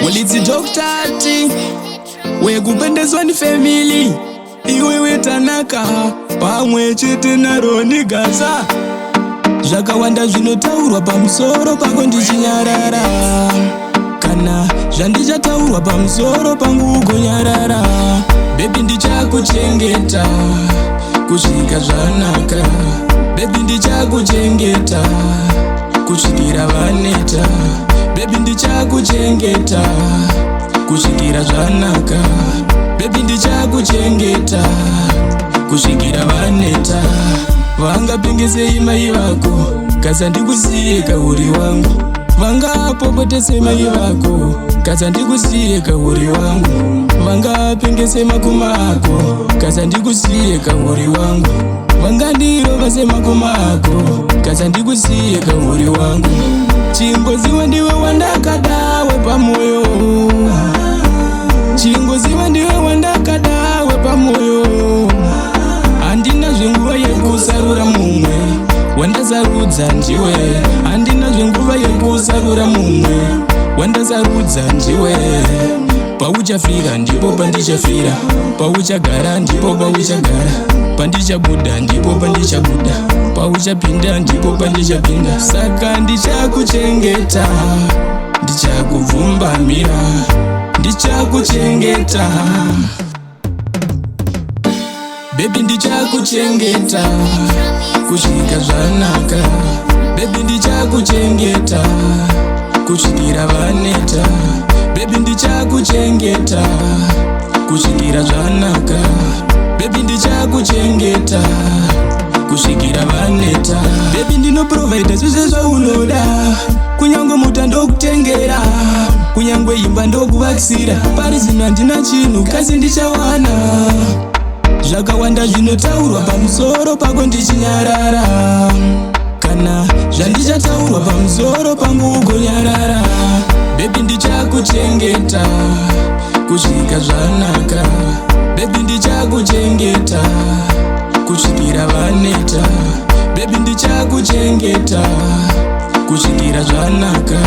Mulidzi Dr. wekupendezwa ni family, iwe wetanaka pamwe chete naroni gaza. Zvakawanda zvinotaurwa pamusoro pako ndichinyarara, kana zvandichataurwa pamusoro pangu ugonyarara. Baby ndichakuchengeta kusvika zvanaka, baby ndichakuchengeta kusvikira vaneta, baby ndichakuchengeta kusvikira zvanaka, baby ndichakuchengeta kusvikira vaneta. Vangapingesei mai vako kasa ndikusiye kauri wangu, vangapopotese mai vako kasa ndikusiye kauri wangu, vangapingese makoma ako kasa ndikusiye kauri wangu, vangandirova semakoma ako kasa ndikusiye kauri wangu. Chingoziva ndiwe wandakadawe pamoyo, chingoziva ndiwe wandakadawe pamoyo. Handina zvenguva yekusarura mumwe, wandasarudza ndiwe. Handina zvenguva yekusarura mumwe, wandasarudza ndiwe. Pauchafira ndipo pandichafira, pauchagara ndipo pauchagara, pandichabuda ndipo pandichabuda, pauchapinda ndipo pandichapinda. Saka ndichakuchengeta, ndichakubvumbamira, ndichakuchengeta. Baby ndichakuchengeta kusvika zvanaka, baby ndichakuchengeta kusvikira vaneta, baby ndichakuchengeta kusvikira zvanaka, baby ndichakuchengeta kusvikira vaneta. Baby ndinoprovide zvese zvaunoda, kunyange muta ndokutengera, kunyange imba ndokuvakisira. Pari zvino handina chinhu kasi ndichawana. Zvakawanda zvinotaurwa pamusoro pako ndichinyarara, kana zvandichataurwa pamusoro pangu ugonyarara. Baby ndichakuchengeta kusvika zvanaka, baby ndichakuchengeta kusvikira vaneta, baby ndichakuchengeta kusvikira zvanaka,